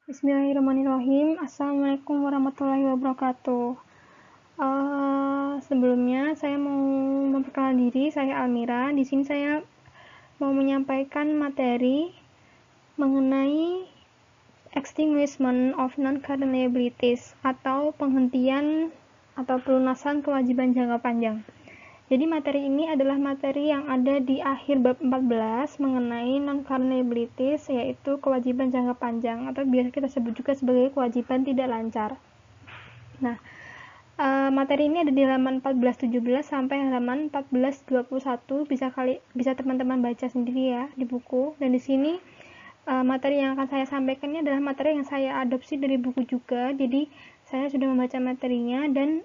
Bismillahirrahmanirrahim. Assalamualaikum warahmatullahi wabarakatuh. Sebelumnya saya mau memperkenalkan diri. Saya Almira. Di sini saya mau menyampaikan materi mengenai extinguishment of non-current liabilities atau penghentian atau pelunasan kewajiban jangka panjang. Jadi materi ini adalah materi yang ada di akhir bab 14 mengenai non-current liabilities, yaitu kewajiban jangka panjang atau biasa kita sebut juga sebagai kewajiban tidak lancar. Nah, materi ini ada di halaman 1417 sampai halaman 1421, bisa teman-teman baca sendiri ya di buku. Dan di sini materi yang akan saya sampaikan ini adalah materi yang saya adopsi dari buku juga. Jadi saya sudah membaca materinya dan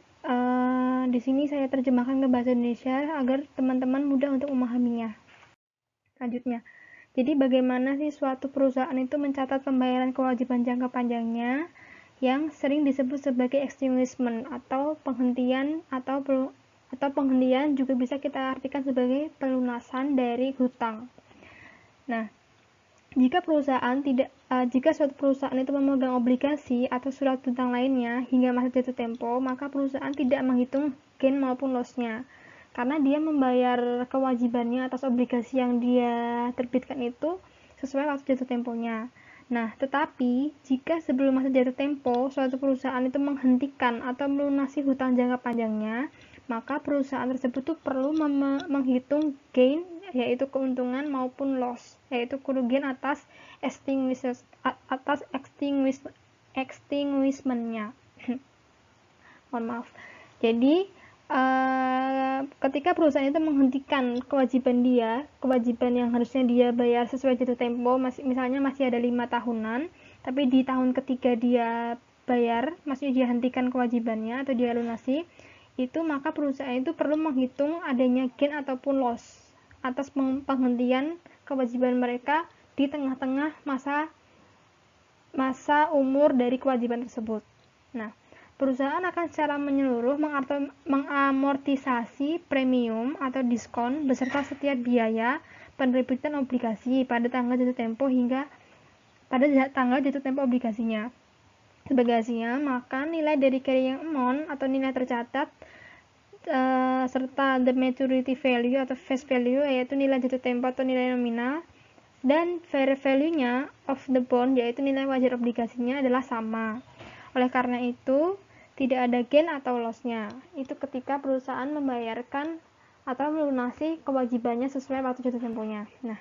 di sini saya terjemahkan ke bahasa Indonesia agar teman-teman mudah untuk memahaminya. Lanjutnya, jadi bagaimana sih suatu perusahaan itu mencatat pembayaran kewajiban jangka panjangnya yang sering disebut sebagai extinguishment atau penghentian penghentian juga bisa kita artikan sebagai pelunasan dari hutang. Nah, jika suatu perusahaan itu memegang obligasi atau surat hutang lainnya hingga masa jatuh tempo, maka perusahaan tidak menghitung gain maupun loss-nya. Karena dia membayar kewajibannya atas obligasi yang dia terbitkan itu sesuai waktu jatuh temponya. Nah, tetapi jika sebelum masa jatuh tempo, suatu perusahaan itu menghentikan atau melunasi hutang jangka panjangnya, maka perusahaan tersebut tuh perlu menghitung gain, yaitu keuntungan, maupun loss, yaitu kerugian atas extinguishment-nya. Mohon maaf. Jadi ketika perusahaan itu menghentikan kewajiban yang harusnya dia bayar sesuai jatuh tempo, misalnya masih ada 5 tahunan, tapi di tahun ketiga dia bayar, maksudnya dia hentikan kewajibannya atau dia lunasi, itu maka perusahaan itu perlu menghitung adanya gain ataupun loss atas penghentian kewajiban mereka di tengah-tengah masa umur dari kewajiban tersebut. Nah, perusahaan akan secara menyeluruh mengamortisasi premium atau diskon beserta setiap biaya penerbitan obligasi pada tanggal jatuh tempo hingga pada tanggal jatuh tempo obligasinya. Sebagai hasilnya, maka nilai dari carrying amount atau nilai tercatat serta the maturity value atau face value, yaitu nilai jatuh tempo atau nilai nominal, dan fair value-nya of the bond, yaitu nilai wajar obligasinya adalah sama. Oleh karena itu, tidak ada gain atau loss-nya. Itu ketika perusahaan membayarkan atau melunasi kewajibannya sesuai waktu jatuh temponya. Nah,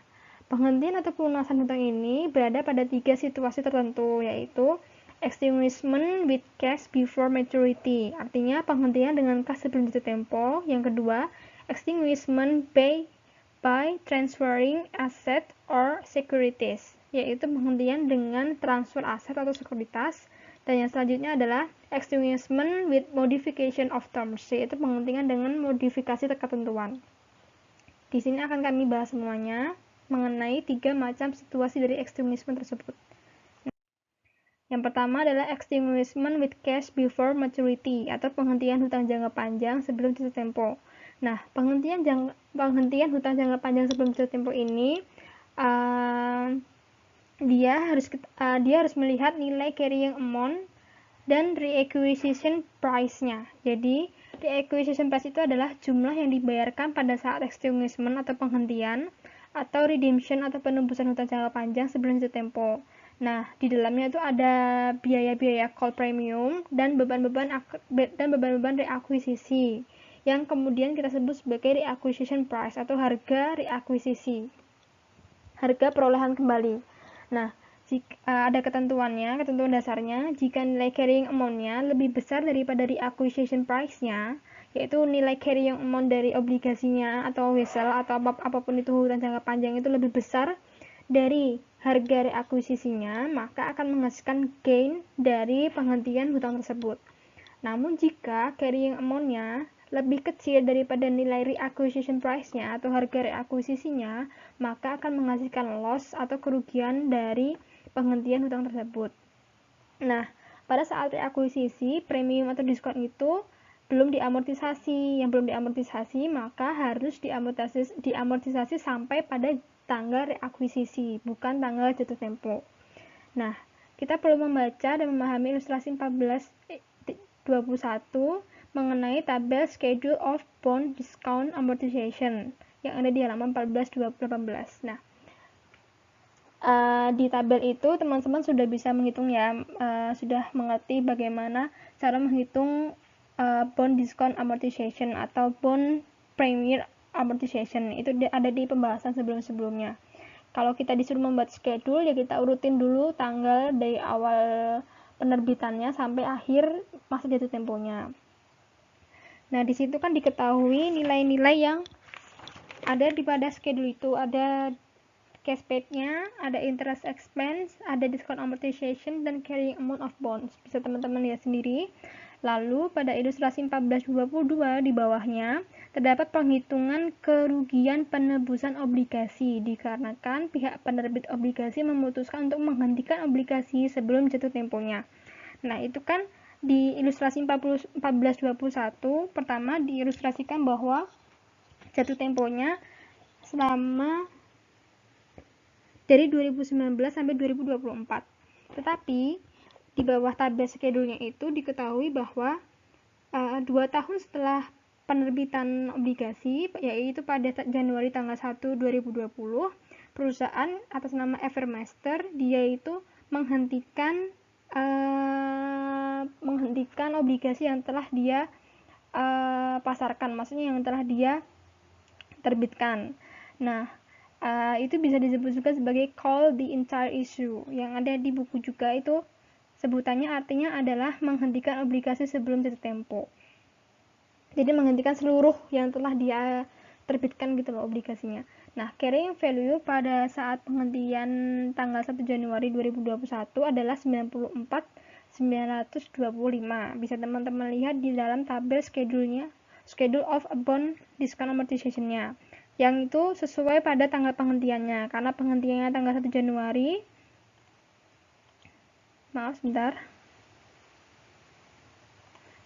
penghentian atau pelunasan hutang ini berada pada 3 situasi tertentu, yaitu extinguishment with cash before maturity, artinya penghentian dengan kas sebelum jatuh tempo. Yang kedua, extinguishment by transferring asset or securities, yaitu penghentian dengan transfer aset atau sekuritas. Dan yang selanjutnya adalah extinguishment with modification of terms, yaitu penghentian dengan modifikasi ketentuan. Di sini akan kami bahas semuanya mengenai 3 macam situasi dari extinguishment tersebut. Yang pertama adalah extinguishment with cash before maturity atau penghentian hutang jangka panjang sebelum jatuh tempo. Nah, penghentian hutang jangka panjang sebelum jatuh tempo ini dia harus melihat nilai carrying amount dan reacquisition price-nya. Jadi, reacquisition price itu adalah jumlah yang dibayarkan pada saat extinguishment atau penghentian atau redemption atau penembusan hutang jangka panjang sebelum jatuh tempo. Nah, di dalamnya itu ada biaya-biaya call premium dan beban-beban reakuisisi yang kemudian kita sebut sebagai reacquisition price atau harga reakuisisi, harga perolehan kembali. Nah, ada ketentuan dasarnya, jika nilai carrying amount-nya lebih besar daripada reacquisition price-nya, yaitu nilai carrying amount dari obligasinya atau wesel atau apapun itu hutang jangka panjang itu lebih besar dari harga reakuisisinya, maka akan menghasilkan gain dari penghentian hutang tersebut. Namun jika carrying amount-nya lebih kecil daripada nilai reacquisition price-nya atau harga reakuisisinya, maka akan menghasilkan loss atau kerugian dari penghentian hutang tersebut. Nah, pada saat reakuisisi, premium atau diskon itu belum diamortisasi. Yang belum diamortisasi maka harus diamortisasi sampai pada tanggal reakuisisi, bukan tanggal jatuh tempo. Nah, kita perlu membaca dan memahami ilustrasi 1421 mengenai tabel Schedule of Bond Discount Amortization yang ada di halaman 14-18. Nah, di tabel itu teman-teman sudah bisa menghitung ya, sudah mengerti bagaimana cara menghitung bond discount amortization atau bond premier amortization. Itu ada di pembahasan sebelum-sebelumnya. Kalau kita disuruh membuat schedule, ya kita urutin dulu tanggal dari awal penerbitannya sampai akhir masa jatuh temponya. Nah, di situ kan diketahui nilai-nilai yang ada di pada schedule itu, ada cash paid-nya, ada interest expense, ada discount amortization, dan carrying amount of bonds. Bisa teman-teman lihat sendiri. Lalu pada ilustrasi 1422 di bawahnya terdapat penghitungan kerugian penebusan obligasi dikarenakan pihak penerbit obligasi memutuskan untuk menghentikan obligasi sebelum jatuh temponya. Nah, itu kan di ilustrasi 1421 pertama diilustrasikan bahwa jatuh temponya selama dari 2019 sampai 2024. Tetapi di bawah tabel schedule-nya itu diketahui bahwa 2 tahun setelah penerbitan obligasi, yaitu pada Januari tanggal 1 2020, perusahaan atas nama Evermaster dia itu menghentikan obligasi yang telah dia pasarkan, maksudnya yang telah dia terbitkan. Nah, itu bisa disebut juga sebagai call the entire issue, yang ada di buku juga itu sebutannya artinya adalah menghentikan obligasi sebelum jatuh tempo. Jadi menghentikan seluruh yang telah dia terbitkan gitu loh obligasinya. Nah, carrying value pada saat penghentian tanggal 1 Januari 2021 adalah 94.925. Bisa teman-teman lihat di dalam tabel schedule of a bond discount amortization-nya. Yang itu sesuai pada tanggal penghentiannya. Karena penghentiannya tanggal 1 Januari,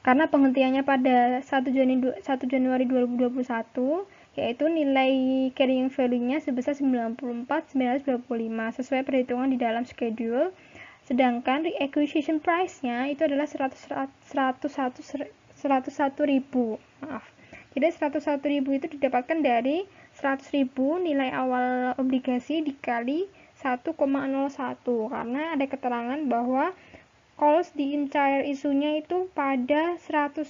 karena penghentiannya pada 1 Januari 2021, yaitu nilai carrying value-nya sebesar 94.925 sesuai perhitungan di dalam schedule. Sedangkan reacquisition price-nya itu adalah 101.000. Jadi 101.000 itu didapatkan dari 100.000 nilai awal obligasi dikali 1,01, karena ada keterangan bahwa calls the entire isunya itu pada 101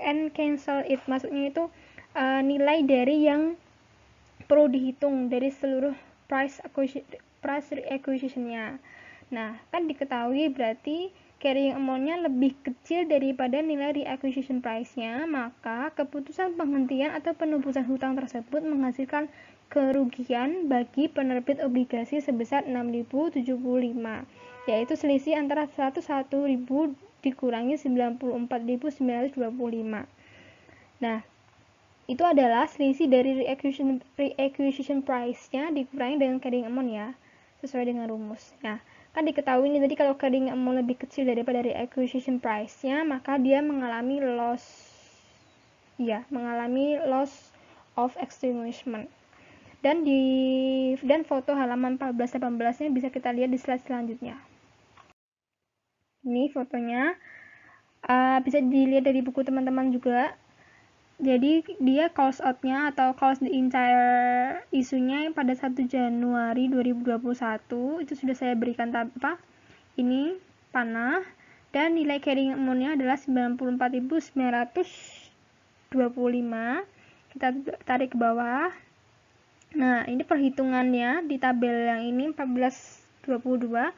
and cancel it, maksudnya itu nilai dari yang perlu dihitung dari seluruh price reacquisition-nya. Nah, kan diketahui berarti carrying amount-nya lebih kecil daripada nilai reacquisition price-nya, maka keputusan penghentian atau penebusan hutang tersebut menghasilkan kerugian bagi penerbit obligasi sebesar 6.075, yaitu selisih antara 101.000 dikurangi 94.925. Nah, itu adalah selisih dari reacquisition price-nya dikurangi dengan carrying amount ya, sesuai dengan rumus. Nah, kan diketahui nih tadi kalau carrying amount lebih kecil daripada reacquisition price-nya, maka dia mengalami loss of extinguishment. Dan foto halaman 14-18-nya bisa kita lihat di slide selanjutnya. Ini fotonya bisa dilihat dari buku teman-teman juga. Jadi dia calls out-nya atau calls the entire isunya yang pada 1 Januari 2021 itu sudah saya berikan ini panah, dan nilai carrying amount-nya adalah 94.925. Kita tarik ke bawah. Nah, ini perhitungannya di tabel yang ini 1422.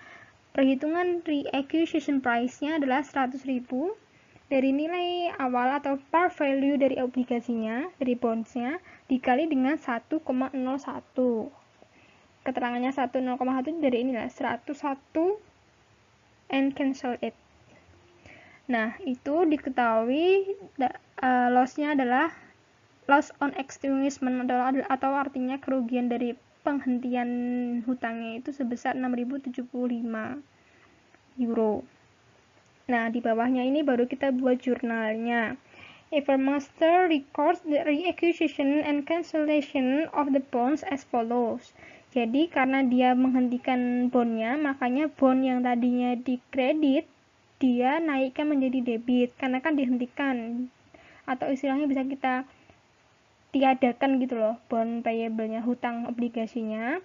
Perhitungan reacquisition price-nya adalah 100.000 dari nilai awal atau par value dari obligasinya, dari bonds-nya, dikali dengan 1,01. Keterangannya 1,01 dari inilah 101 and cancel it. Nah, itu diketahui loss-nya adalah loss on extinguishment atau artinya kerugian dari penghentian hutangnya itu sebesar 6.075 euro. Nah, di bawahnya ini baru kita buat jurnalnya. Evermaster records the reacquisition and cancellation of the bonds as follows. Jadi karena dia menghentikan bondnya, makanya bond yang tadinya di kredit, dia naikkan menjadi debit, karena kan dihentikan. Atau istilahnya bisa kita tiadakan gitu loh, bond payable-nya, hutang obligasinya.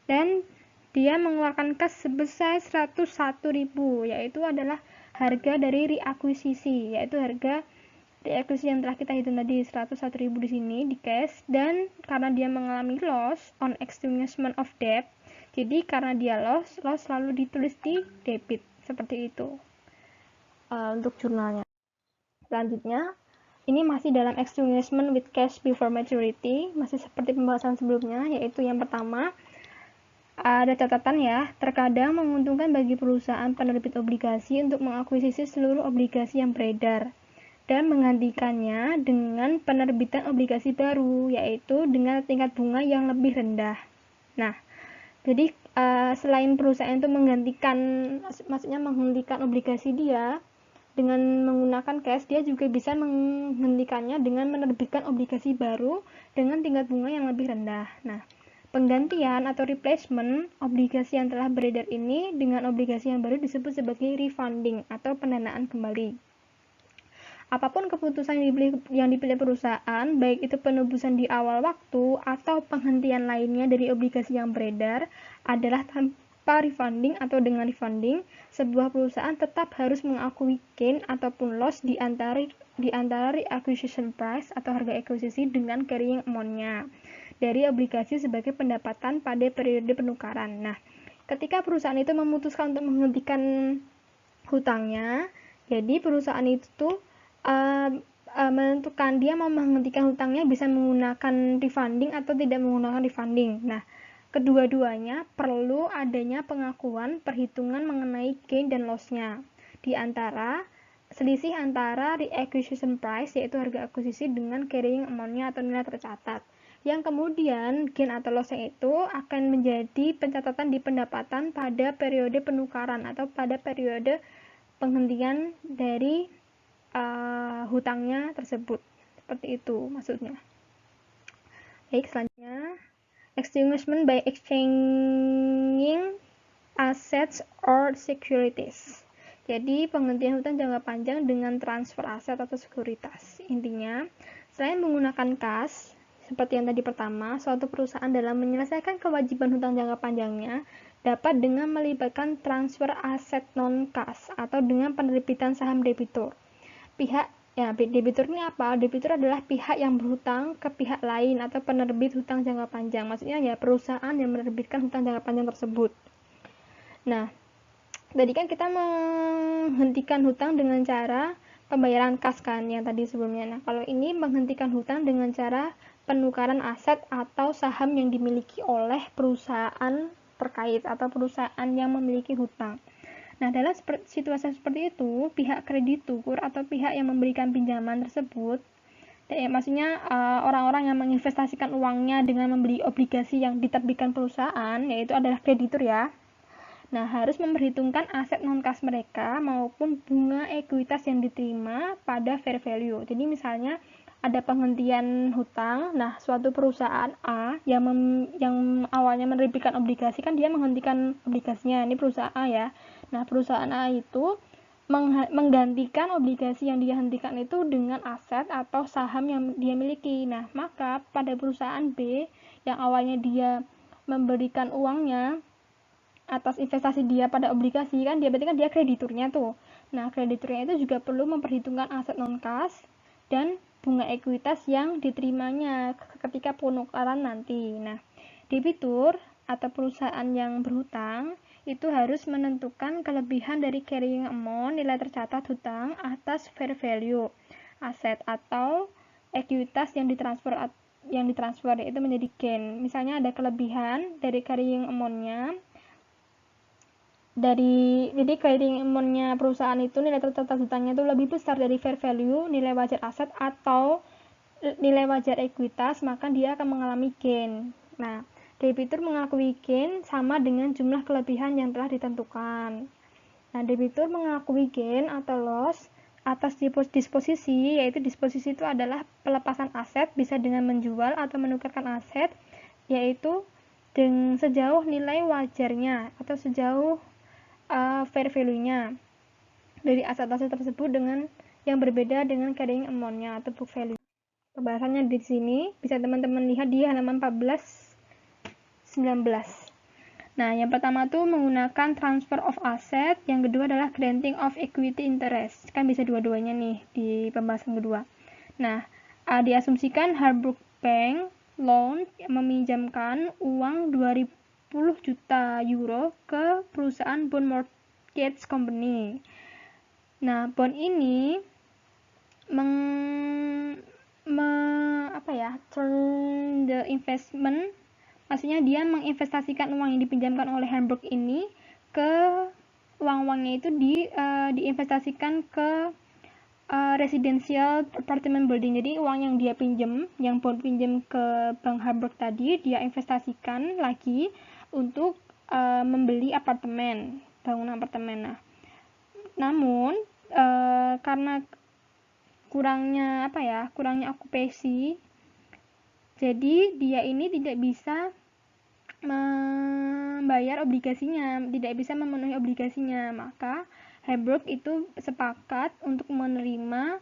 Dan dia mengeluarkan kas sebesar 101.000, yaitu adalah harga dari reakuisisi, yaitu harga reakuisisi yang telah kita hitung tadi 101.000 di sini di cash. Dan karena dia mengalami loss on extinguishment of debt, jadi karena dia loss selalu ditulis di debit seperti itu. Untuk jurnalnya selanjutnya, ini masih dalam extinguishment with cash before maturity, masih seperti pembahasan sebelumnya, yaitu yang pertama, ada catatan ya, terkadang menguntungkan bagi perusahaan penerbit obligasi untuk mengakuisisi seluruh obligasi yang beredar dan menggantikannya dengan penerbitan obligasi baru, yaitu dengan tingkat bunga yang lebih rendah. Nah, jadi selain perusahaan itu maksudnya menghentikan obligasi dia dengan menggunakan cash, dia juga bisa menghentikannya dengan menerbitkan obligasi baru dengan tingkat bunga yang lebih rendah. Nah, penggantian atau replacement obligasi yang telah beredar ini dengan obligasi yang baru disebut sebagai refunding atau pendanaan kembali. Apapun keputusan yang dipilih perusahaan, baik itu penebusan di awal waktu atau penghentian lainnya dari obligasi yang beredar, adalah tanpa refunding atau dengan refunding, sebuah perusahaan tetap harus mengakui gain ataupun loss di antara reacquisition price atau harga akuisisi dengan carrying amount-nya dari obligasi sebagai pendapatan pada periode penukaran. Nah, ketika perusahaan itu memutuskan untuk menghentikan hutangnya, jadi perusahaan itu menentukan dia mau menghentikan hutangnya bisa menggunakan refunding atau tidak menggunakan refunding. Nah, kedua-duanya perlu adanya pengakuan perhitungan mengenai gain dan loss-nya di antara selisih antara reacquisition price, yaitu harga akuisisi, dengan carrying amount-nya atau nilai tercatat, yang kemudian gain atau loss-nya itu akan menjadi pencatatan di pendapatan pada periode penukaran atau pada periode penghentian dari hutangnya tersebut. Seperti itu maksudnya. Baik, selanjutnya extinguishment by exchanging assets or securities. Jadi penghentian hutang jangka panjang dengan transfer aset atau sekuritas. Intinya, selain menggunakan kas seperti yang tadi pertama, suatu perusahaan dalam menyelesaikan kewajiban hutang jangka panjangnya dapat dengan melibatkan transfer aset non-kas atau dengan penerbitan saham debitur. Debitur ini apa? Debitur adalah pihak yang berhutang ke pihak lain atau penerbit hutang jangka panjang. Maksudnya ya perusahaan yang menerbitkan hutang jangka panjang tersebut. Nah, tadi kan kita menghentikan hutang dengan cara pembayaran kas kan yang tadi sebelumnya. Nah, kalau ini menghentikan hutang dengan cara penukaran aset atau saham yang dimiliki oleh perusahaan terkait atau perusahaan yang memiliki hutang. Nah, dalam situasi seperti itu, pihak kreditur atau pihak yang memberikan pinjaman tersebut, maksudnya orang-orang yang menginvestasikan uangnya dengan membeli obligasi yang diterbitkan perusahaan, yaitu adalah kreditur ya. Nah, harus memperhitungkan aset non-kas mereka maupun bunga ekuitas yang diterima pada fair value. Jadi misalnya ada penghentian hutang, nah suatu perusahaan A yang awalnya menerbitkan obligasi kan dia menghentikan obligasinya, ini perusahaan A ya. Nah, perusahaan A itu menggantikan obligasi yang dia hentikan itu dengan aset atau saham yang dia miliki. Nah, maka pada perusahaan B yang awalnya dia memberikan uangnya atas investasi dia pada obligasi kan, dia berarti kan dia krediturnya tuh. Nah, krediturnya itu juga perlu memperhitungkan aset non-kas dan bunga ekuitas yang diterimanya ketika penukaran nanti. Nah, debitur atau perusahaan yang berhutang itu harus menentukan kelebihan dari carrying amount, nilai tercatat hutang atas fair value aset atau ekuitas yang ditransfer itu menjadi gain. Misalnya ada kelebihan dari carrying amount-nya, jadi carrying amount-nya perusahaan itu nilai tercatat hutangnya itu lebih besar dari fair value nilai wajar aset atau nilai wajar ekuitas, maka dia akan mengalami gain. Nah, debitur mengakui gain sama dengan jumlah kelebihan yang telah ditentukan. Nah, debitur mengakui gain atau loss atas disposisi, yaitu disposisi itu adalah pelepasan aset bisa dengan menjual atau menukarkan aset, yaitu sejauh nilai wajarnya atau sejauh fair value-nya dari aset-aset tersebut dengan yang berbeda dengan carrying amount-nya atau book value. Pembahasannya di sini bisa teman-teman lihat di halaman 14-19. Nah, yang pertama tuh menggunakan transfer of asset, yang kedua adalah granting of equity interest. Kan bisa dua-duanya nih di pembahasan kedua. Nah, diasumsikan Harbrook Bank Loan meminjamkan uang 20 juta euro ke perusahaan bond mortgage company. Nah, bond ini turn the investment, maksudnya dia menginvestasikan uang yang dipinjamkan oleh Harbrook ini ke uang-uangnya itu diinvestasikan ke residential apartment building. Jadi uang yang dia pinjam, yang bond pinjam ke Bank Harbrook tadi, dia investasikan lagi untuk membeli apartemen, bangunan apartemen. Nah, namun karena kurangnya okupasi, jadi dia ini tidak bisa membayar obligasinya, tidak bisa memenuhi obligasinya. Maka Harbrook itu sepakat untuk menerima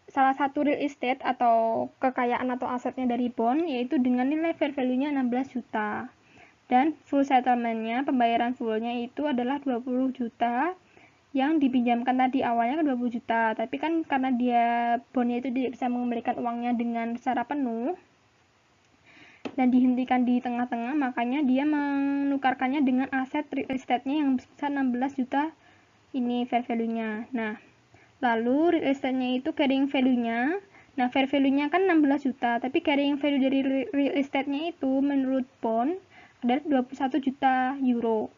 salah satu real estate atau kekayaan atau asetnya dari bond, yaitu dengan nilai fair value-nya 16 juta. Dan full settlement-nya, pembayaran full-nya itu adalah 20 juta yang dipinjamkan tadi awalnya kan 20 juta, tapi kan karena dia bondnya itu tidak bisa mengembalikan uangnya dengan secara penuh dan dihentikan di tengah-tengah, makanya dia menukarkannya dengan aset real estate-nya yang sebesar 16 juta ini fair value-nya. Nah, lalu real estate-nya itu carrying value-nya, nah fair value-nya kan 16 juta, tapi carrying value dari real estate-nya itu menurut bond adalah 21 juta euro.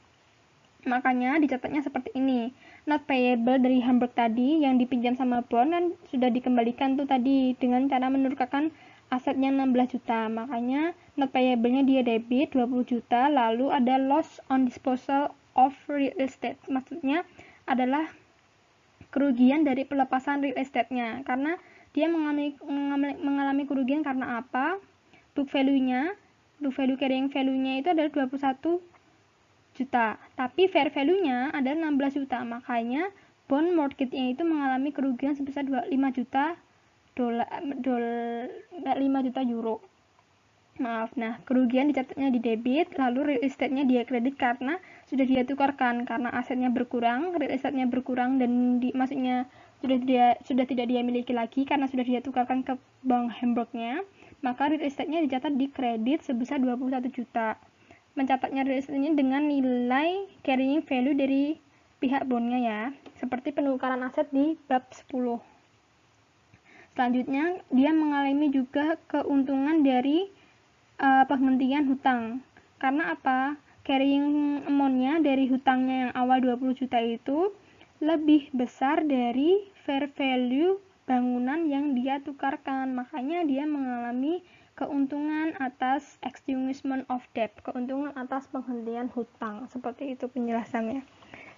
Makanya dicatatnya seperti ini. Not payable dari Harbrook tadi yang dipinjam sama bond kan sudah dikembalikan tuh tadi dengan cara menurunkan asetnya 16 juta. Makanya not payable-nya dia debit 20 juta, lalu ada loss on disposal of real estate. Maksudnya adalah kerugian dari pelepasan real estate-nya. Karena dia mengalami kerugian karena apa? Book value-nya, book value carrying value-nya itu adalah 21 juta, tapi fair value-nya adalah 16 juta, makanya bond mortgage-nya itu mengalami kerugian sebesar 5 juta euro. Maaf, nah kerugian dicatatnya di debit, lalu real estate-nya dia kredit karena sudah dia tukarkan, karena asetnya berkurang, real estate-nya berkurang dan maksudnya sudah tidak dia miliki lagi karena sudah dia tukarkan ke bank Harbrook-nya, maka real estate-nya dicatat di kredit sebesar 21 juta. Mencatatnya real estate-nya dengan nilai carrying value dari pihak bondnya ya, seperti penukaran aset di bab 10. Selanjutnya, dia mengalami juga keuntungan dari penghentian hutang. Karena apa? Carrying amount-nya dari hutangnya yang awal 20 juta itu lebih besar dari fair value bangunan yang dia tukarkan. Makanya dia mengalami keuntungan atas extinguishment of debt, keuntungan atas penghentian hutang. Seperti itu penjelasannya.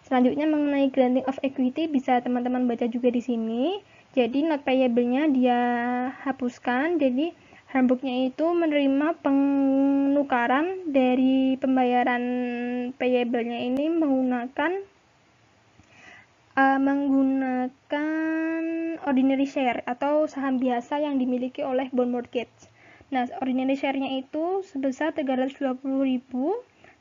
Selanjutnya mengenai granting of equity bisa teman-teman baca juga di sini. Jadi not payable-nya dia hapuskan. Jadi Harbrook-nya itu menerima penukaran dari pembayaran payable-nya ini menggunakan ordinary share atau saham biasa yang dimiliki oleh bond mortgage. Nah, ordinary share-nya itu sebesar 320.000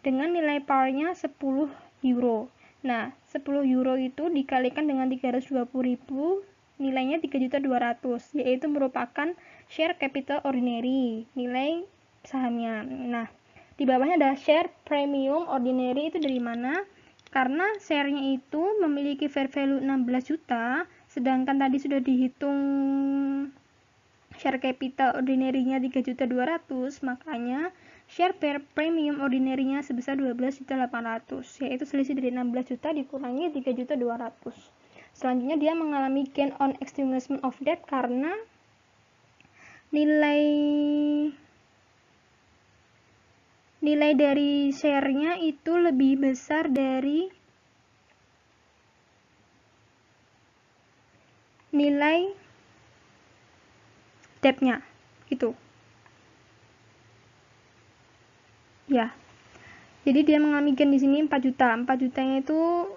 dengan nilai par-nya 10 euro. Nah, 10 euro itu dikalikan dengan 320.000, nilainya 3.200.000, yaitu merupakan share capital ordinary, nilai sahamnya. Nah, di bawahnya ada share premium ordinary, itu dari mana? Karena share-nya itu memiliki fair value 16 juta, sedangkan tadi sudah dihitung share capital ordinary-nya 3.200.000, makanya share premium ordinary-nya sebesar 12.800.000, yaitu selisih dari 16 juta dikurangi 3.200.000. Selanjutnya dia mengalami gain on extinguishment of debt karena nilai dari share-nya itu lebih besar dari nilai debt-nya gitu. ya. Jadi dia mengalami gain di sini 4 juta. 4 jutanya itu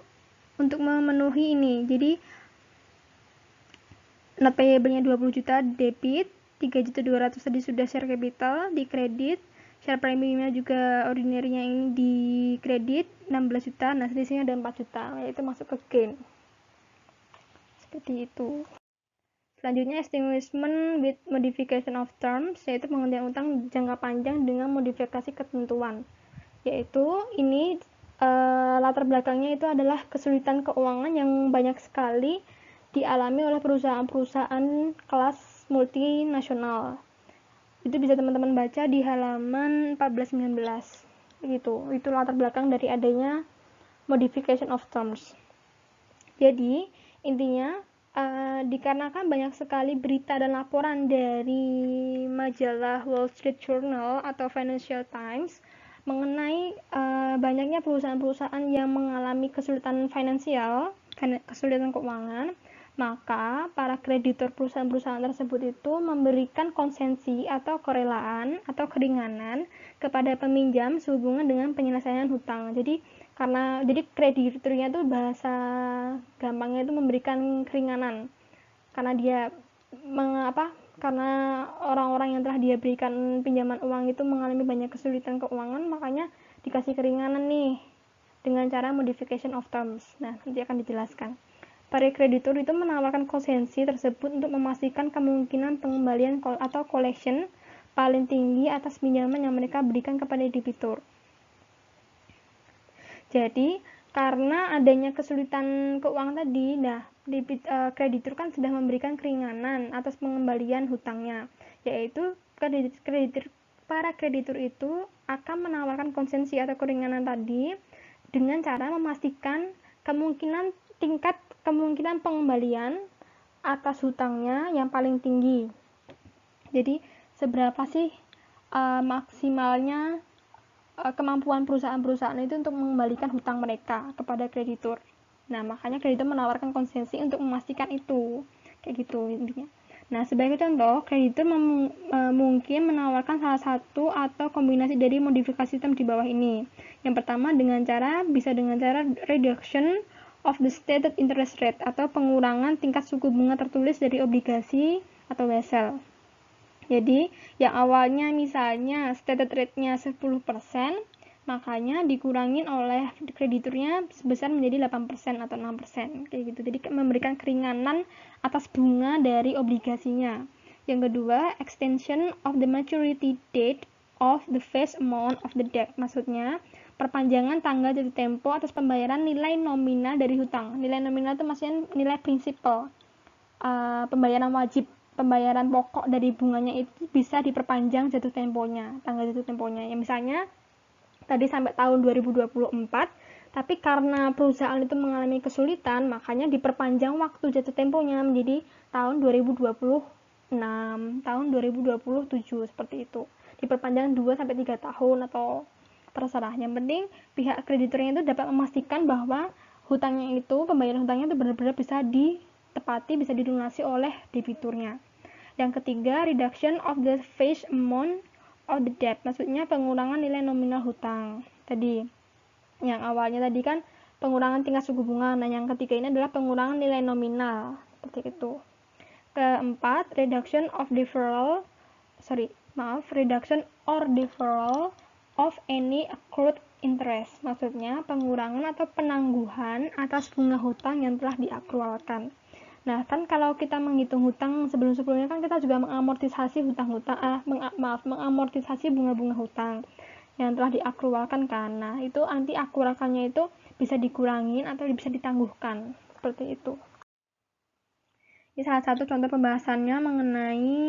untuk memenuhi ini. Jadi net payable-nya 20 juta debit, 3.200.000 tadi sudah share capital di kredit, share premiumnya juga ordinary-nya ini di kredit 16 juta. Nah, di sini ada 4 juta, yaitu masuk ke gain. Seperti itu. Selanjutnya extinguishment with modification of terms, yaitu penghentian utang jangka panjang dengan modifikasi ketentuan. Yaitu ini latar belakangnya itu adalah kesulitan keuangan yang banyak sekali dialami oleh perusahaan-perusahaan kelas multinasional. Itu bisa teman-teman baca di halaman 14-19 gitu. Itu latar belakang dari adanya modification of terms. Jadi intinya dikarenakan banyak sekali berita dan laporan dari majalah Wall Street Journal atau Financial Times mengenai banyaknya perusahaan-perusahaan yang mengalami kesulitan finansial, kesulitan keuangan, maka para kreditor perusahaan-perusahaan tersebut itu memberikan konsensi atau kerelaan atau keringanan kepada peminjam sehubungan dengan penyelesaian hutang. Jadi krediturnya itu bahasa gampangnya itu memberikan keringanan karena dia karena orang-orang yang telah dia berikan pinjaman uang itu mengalami banyak kesulitan keuangan, makanya dikasih keringanan nih dengan cara modification of terms. Nah, nanti akan dijelaskan. Para kreditur itu menawarkan konsensi tersebut untuk memastikan kemungkinan pengembalian atau collection paling tinggi atas pinjaman yang mereka berikan kepada debitur. Jadi, karena adanya kesulitan keuangan tadi, kreditur kan sudah memberikan keringanan atas pengembalian hutangnya, yaitu para kreditur itu akan menawarkan konsensi atau keringanan tadi dengan cara memastikan tingkat kemungkinan pengembalian atas hutangnya yang paling tinggi. Jadi, seberapa sih maksimalnya kemampuan perusahaan-perusahaan itu untuk mengembalikan hutang mereka kepada kreditur. Nah, makanya kreditur menawarkan konsensi untuk memastikan itu. Kayak gitu intinya. Nah, sebagai contoh, kreditur mungkin menawarkan salah satu atau kombinasi dari modifikasi sistem di bawah ini. Yang pertama bisa dengan cara reduction of the stated interest rate atau pengurangan tingkat suku bunga tertulis dari obligasi atau wesel. Jadi, yang awalnya misalnya stated rate-nya 10%, makanya dikurangin oleh krediturnya sebesar menjadi 8% atau 6%. Kayak gitu. Jadi, memberikan keringanan atas bunga dari obligasinya. Yang kedua, extension of the maturity date of the face amount of the debt. Maksudnya, perpanjangan tanggal jatuh tempo atas pembayaran nilai nominal dari hutang. Nilai nominal itu maksudnya nilai prinsipal. Pembayaran wajib. Pembayaran pokok dari bunganya itu bisa diperpanjang tanggal jatuh temponya. Ya misalnya tadi sampai tahun 2024, tapi karena perusahaan itu mengalami kesulitan, makanya diperpanjang waktu jatuh temponya menjadi tahun 2026, tahun 2027 seperti itu. Diperpanjang 2 sampai 3 tahun atau terserah. Yang penting pihak krediturnya itu dapat memastikan bahwa pembayaran hutangnya itu benar-benar bisa ditepati, bisa dilunasi oleh debiturnya. Yang ketiga, reduction of the face amount of the debt, maksudnya pengurangan nilai nominal hutang. Tadi, yang awalnya tadi kan pengurangan tingkat suku bunga, nah yang ketiga ini adalah pengurangan nilai nominal, seperti itu. Keempat, reduction or deferral of any accrued interest, maksudnya pengurangan atau penangguhan atas bunga hutang yang telah diakrualkan. Nah, kan kalau kita menghitung hutang sebelum-sebelumnya kan kita juga mengamortisasi mengamortisasi bunga-bunga hutang yang telah diakrualkan kan. Nah, itu nanti akrualkannya itu bisa dikurangin atau bisa ditangguhkan. Seperti itu. Ini salah satu contoh pembahasannya mengenai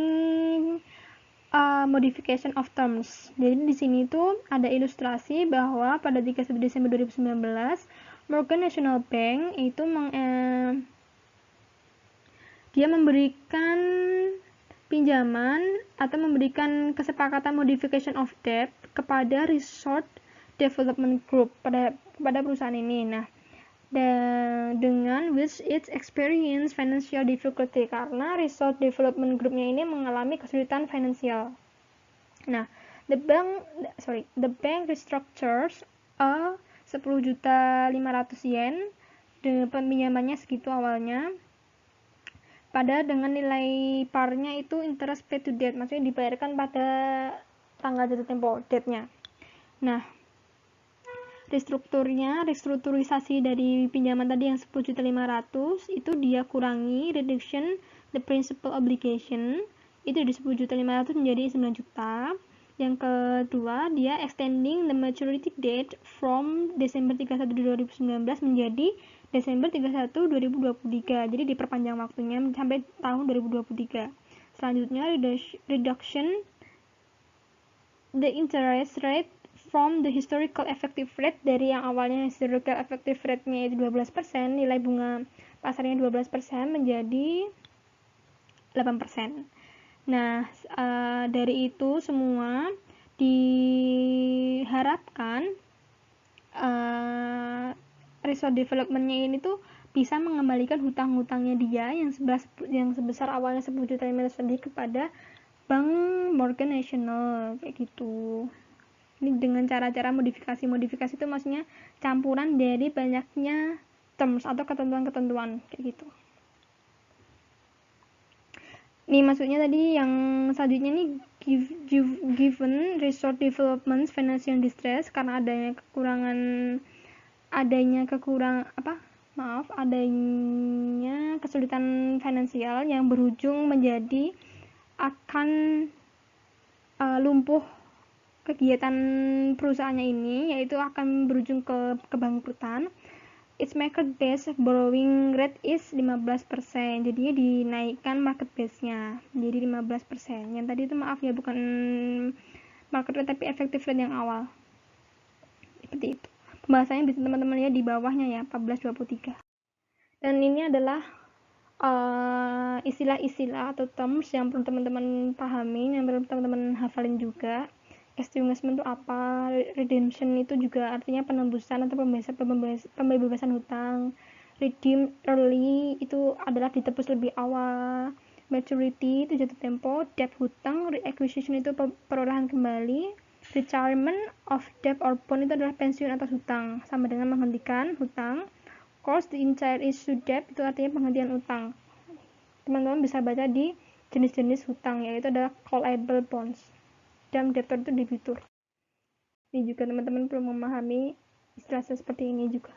modification of terms. Jadi di sini tuh ada ilustrasi bahwa pada 31 Desember 2019 Morgan National Bank itu dia memberikan pinjaman atau memberikan kesepakatan modification of debt kepada Resort Development Group pada perusahaan ini. Nah, dengan which it experience financial difficulty, karena Resort Development Group-nya ini mengalami kesulitan finansial. Nah, The bank restructures a 10.500.000 yen, pinjamannya segitu awalnya, pada dengan nilai parnya itu interest paid to date, maksudnya dibayarkan pada tanggal jatuh tempo, date-nya. Nah, restrukturisasi dari pinjaman tadi yang 10.500.000 itu dia kurangi reduction the principal obligation, itu dari 10.500.000 menjadi 9 juta. Yang kedua, dia extending the maturity date from Desember 31, 2019 menjadi Desember 31, 2023. Jadi diperpanjang waktunya sampai tahun 2023. Selanjutnya, reduction the interest rate from the historical effective rate, dari yang awalnya historical effective rate-nya itu 12%, nilai bunga pasarnya 12%, menjadi 8%. Nah, dari itu semua diharapkan resort development-nya ini tuh bisa mengembalikan hutang-hutangnya dia yang sebesar awalnya 10 juta lebih kepada Bank Morgan National, kayak gitu. Ini dengan cara-cara modifikasi itu maksudnya campuran dari banyaknya terms atau ketentuan-ketentuan kayak gitu. Nih maksudnya tadi yang selanjutnya nih, given resort development financial distress, karena adanya kesulitan finansial yang berujung menjadi akan lumpuh kegiatan perusahaannya ini, yaitu akan berujung ke kebangkrutan. Its market base borrowing rate is 15%. Jadinya dinaikkan market base-nya jadi 15%. Yang tadi itu maaf ya, bukan market rate tapi effective rate yang awal. Seperti itu. Pembahasannya bisa teman-teman lihat di bawahnya ya, 1423. Dan ini adalah istilah-istilah atau terms yang perlu teman-teman pahami, yang perlu teman-teman hafalin juga. Extinguishment itu apa, redemption itu juga artinya penembusan atau pembebasan hutang. Redeem early itu adalah ditebus lebih awal. Maturity itu jatuh tempo. Debt hutang. Reacquisition itu perolehan kembali. Retirement of debt or bond itu adalah pensiun atas hutang, sama dengan menghentikan hutang. Course the entire issue debt itu artinya penghentian utang. Teman-teman bisa baca di jenis-jenis hutang, yaitu adalah callable bonds, dan debtor itu debitur. Ini juga teman-teman perlu memahami istilah seperti ini juga.